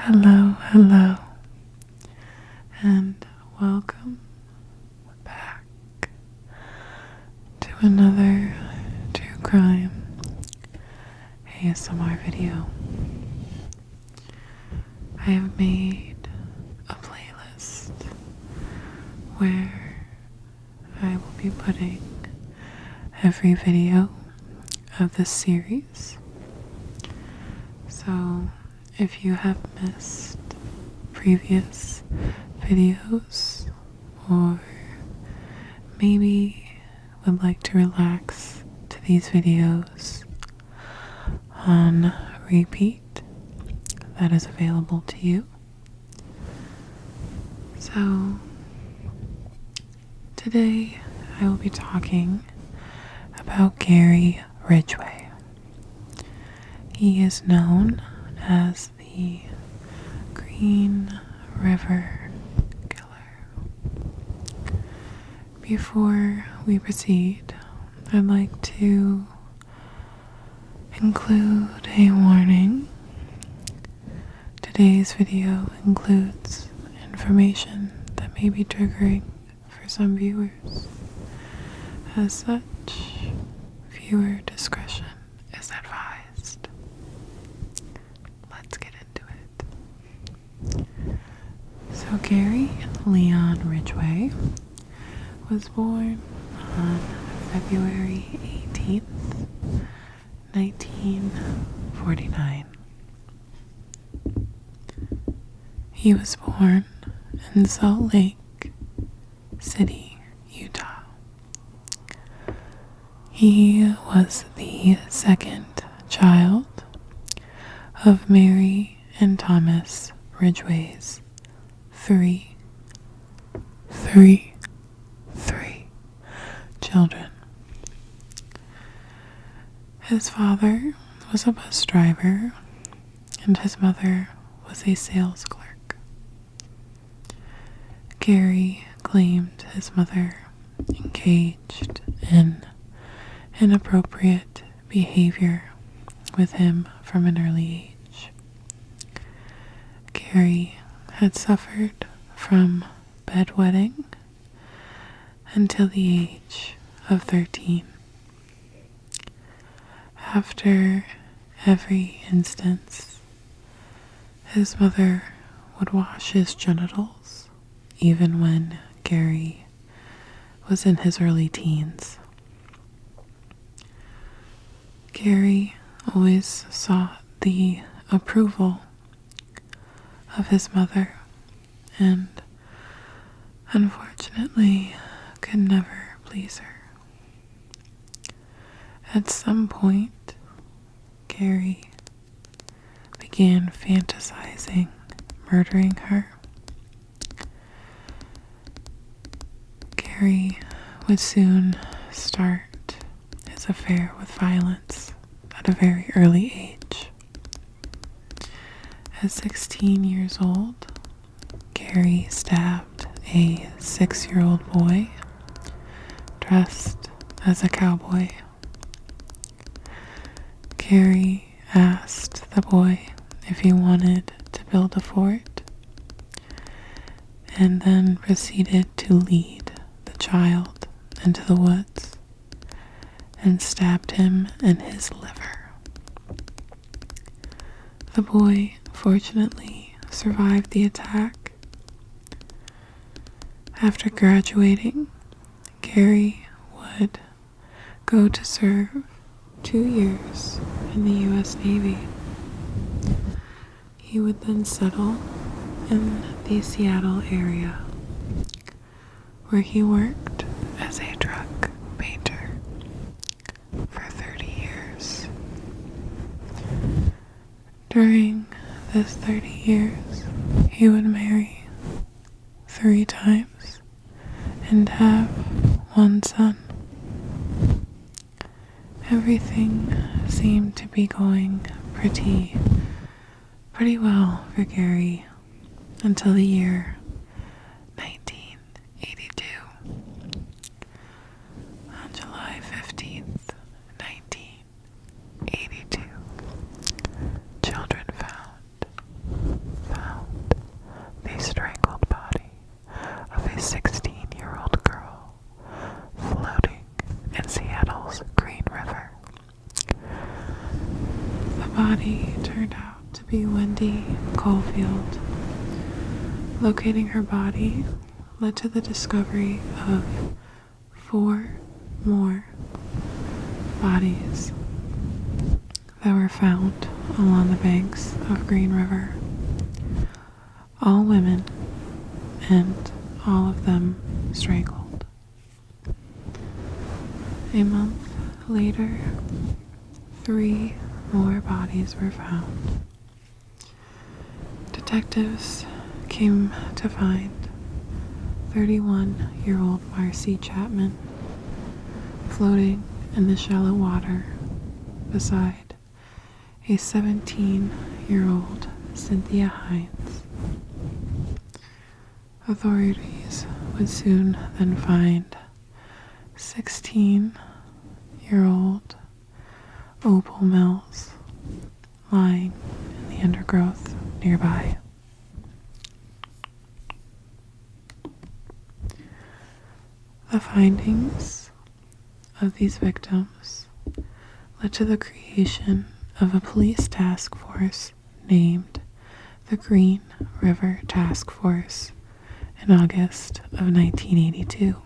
Hello, hello, and welcome back to another true crime ASMR video. I have made a playlist where I will be putting every video of this series. So if you have missed previous videos or maybe would like to relax to these videos on repeat, that is available to you. So today I will be talking about Gary Ridgway. He is known as the Green River Killer. Before we proceed, I'd like to include a warning. Today's video includes information that may be triggering for some viewers. As such, viewer discretion is advised. Let's get into it. So Gary Leon Ridgway was born on February 18th, 1949. He was born in Salt Lake City, Utah. He was the second child of Mary and Thomas Ridgway's three children. His father was a bus driver and his mother was a sales clerk. Gary claimed his mother engaged in inappropriate behavior with him from an early age. Gary had suffered from bedwetting until the age of 13. After every instance, his mother would wash his genitals, even when Gary was in his early teens. Gary always sought the approval of his mother and unfortunately could never please her. At some point, Gary began fantasizing murdering her. Gary would soon start his affair with violence at a very early age. At 16 years old, Gary stabbed a 6-year-old boy dressed as a cowboy. Gary asked the boy if he wanted to build a fort and then proceeded to lead the child into the woods and stabbed him in his liver. The boy fortunately survived the attack. After graduating, Gary would go to serve 2 years in the U.S. Navy. He would then settle in the Seattle area, where he worked as a truck painter for 30 years. During this 30 years, he would marry 3 times and have 1 son. Everything seemed to be going pretty well for Gary until the year 1982. On July 15th, 1982, children found body turned out to be Wendy Caulfield. Locating her body led to the discovery of 4 more bodies that were found along the banks of Green River. All women, and all of them strangled. A month later, 3 more bodies were found. Detectives came to find 31-year-old Marcy Chapman floating in the shallow water beside a 17-year-old Cynthia Hines. Authorities would soon then find 16-year-old Opal Mills lying in the undergrowth nearby. The findings of these victims led to the creation of a police task force named the Green River Task Force in August of 1982.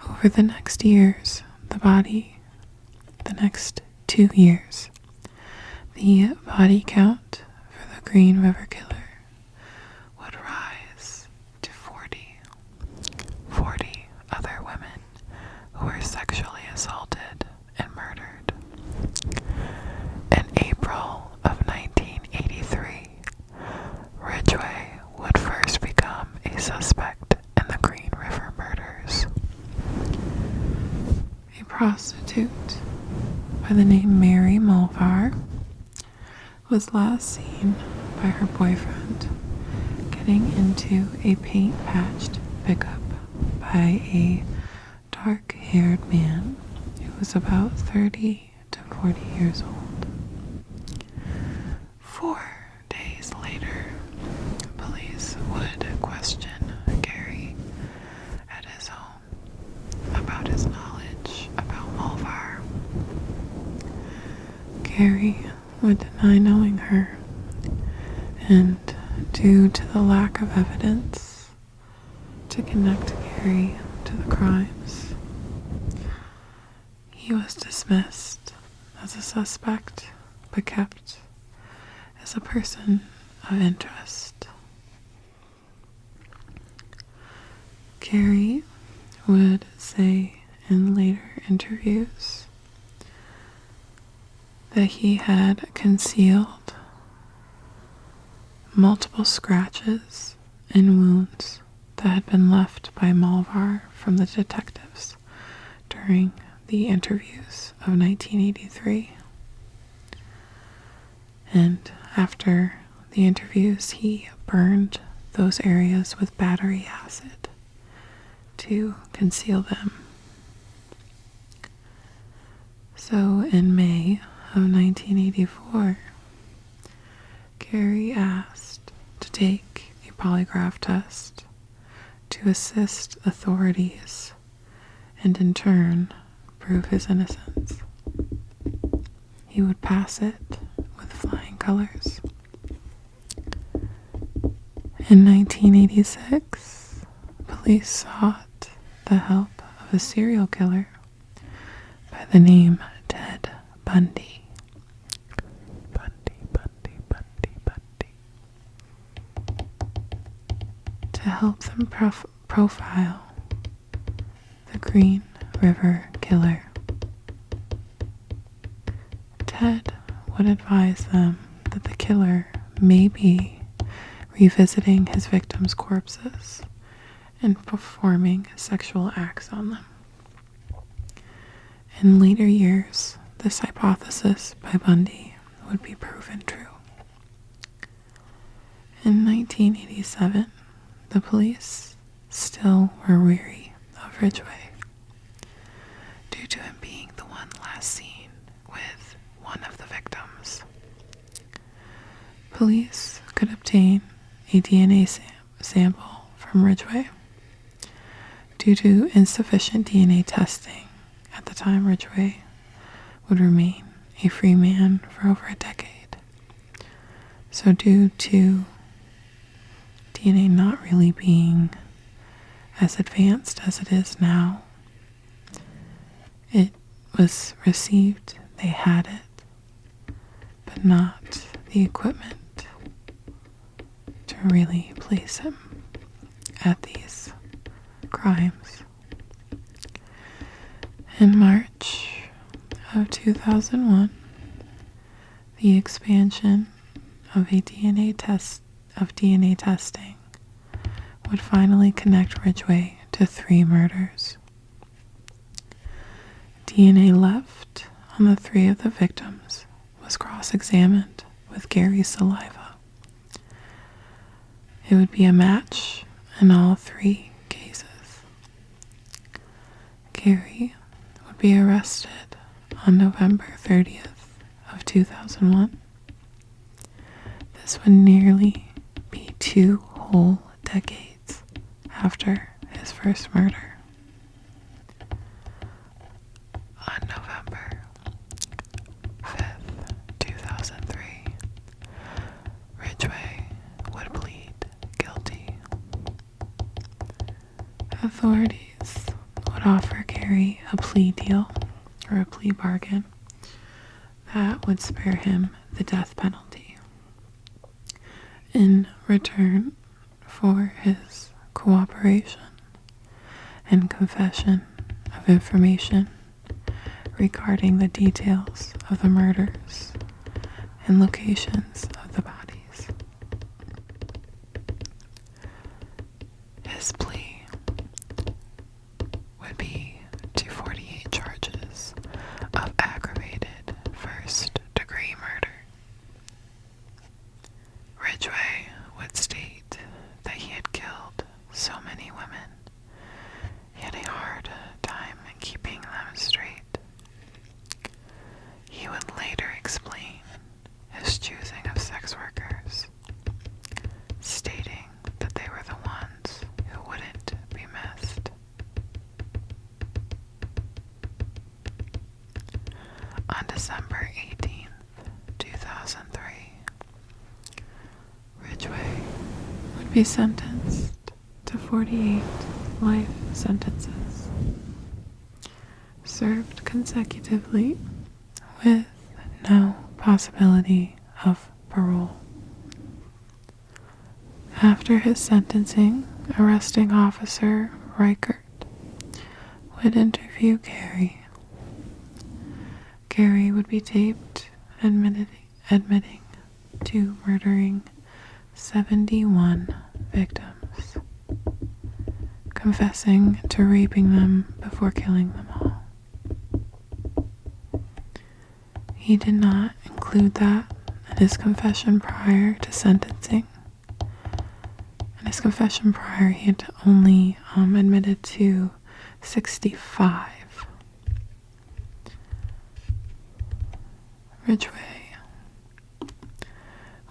Over the next 2 years, the body count for the Green River Killer would rise to 40 other women who were sexually assaulted and murdered. In April of 1983, Ridgway would first become a suspect in the Green River murders. A prostitute by the name Mary Mulvar was last seen by her boyfriend getting into a paint-patched pickup by a dark-haired man who was about 30 to 40 years old. 4 days later, police would question Gary at his home about his knowledge about Mulvar. Gary would deny knowing her, and due to the lack of evidence to connect Gary to the crimes, he was dismissed as a suspect but kept as a person of interest. Gary would say in later interviews that he had concealed multiple scratches and wounds that had been left by Mulvar from the detectives during the interviews of 1983. And after the interviews, he burned those areas with battery acid to conceal them. So in May of 1984, Gary asked to take a polygraph test to assist authorities and in turn prove his innocence. He would pass it with flying colors. In 1986, police sought the help of a serial killer by the name Ted Bundy. To help them profile the Green River Killer. Ted would advise them that the killer may be revisiting his victims' corpses and performing sexual acts on them. In later years, this hypothesis by Bundy would be proven true. In 1987, the police still were wary of Ridgway due to him being the one last seen with one of the victims. Police could obtain a DNA sample from Ridgway. Due to insufficient DNA testing at the time, Ridgway would remain a free man for over a decade. So due to DNA not really being as advanced as it is now, it was received, they had it, but not the equipment to really place him at these crimes. In March of 2001, the expansion of DNA testing would finally connect Ridgway to 3 murders. DNA left on the 3 of the victims was cross-examined with Gary's saliva. It would be a match in all 3 cases. Gary would be arrested on November 30th of 2001. This would nearly be 2 whole decades after his first murder. On November 5th, 2003, Ridgway would plead guilty. Authorities would offer Gary a plea deal, or a plea bargain, that would spare him the death penalty in return for his cooperation and confession of information regarding the details of the murders and locations of the bodies. His plea would be to 48 charges of aggravated first-degree murder. Ridgway would state that he had killed so many women, he had a hard time keeping them straight. He would later explain his choosing of sex workers, stating that they were the ones who wouldn't be missed. On December 18th, 2003, Ridgway would be sentenced to 48 life sentences, served consecutively with no possibility of parole. After his sentencing, arresting officer Reichert would interview Gary. Gary would be taped admitting to murdering 71 victims, confessing to raping them before killing them all. He did not include that in his confession prior to sentencing. In his confession prior, he had only admitted to 65. Ridgway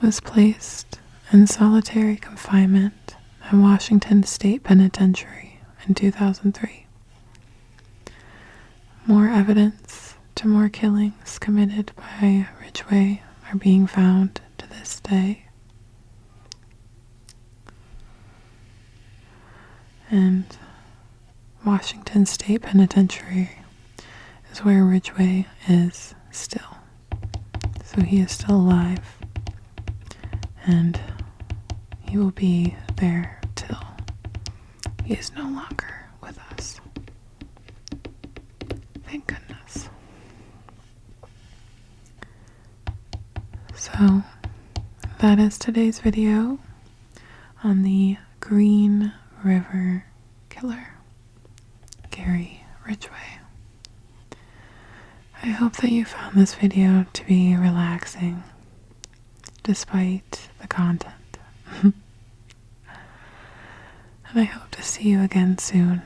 was placed in solitary confinement at Washington State Penitentiary in 2003. More evidence to more killings committed by Ridgway are being found to this day. And Washington State Penitentiary is where Ridgway is still. So he is still alive, and he will be there till he is no longer with us. Thank goodness. So that is today's video on the Green River Killer, Gary Ridgway. I hope that you found this video to be relaxing, despite the content. And I hope to see you again soon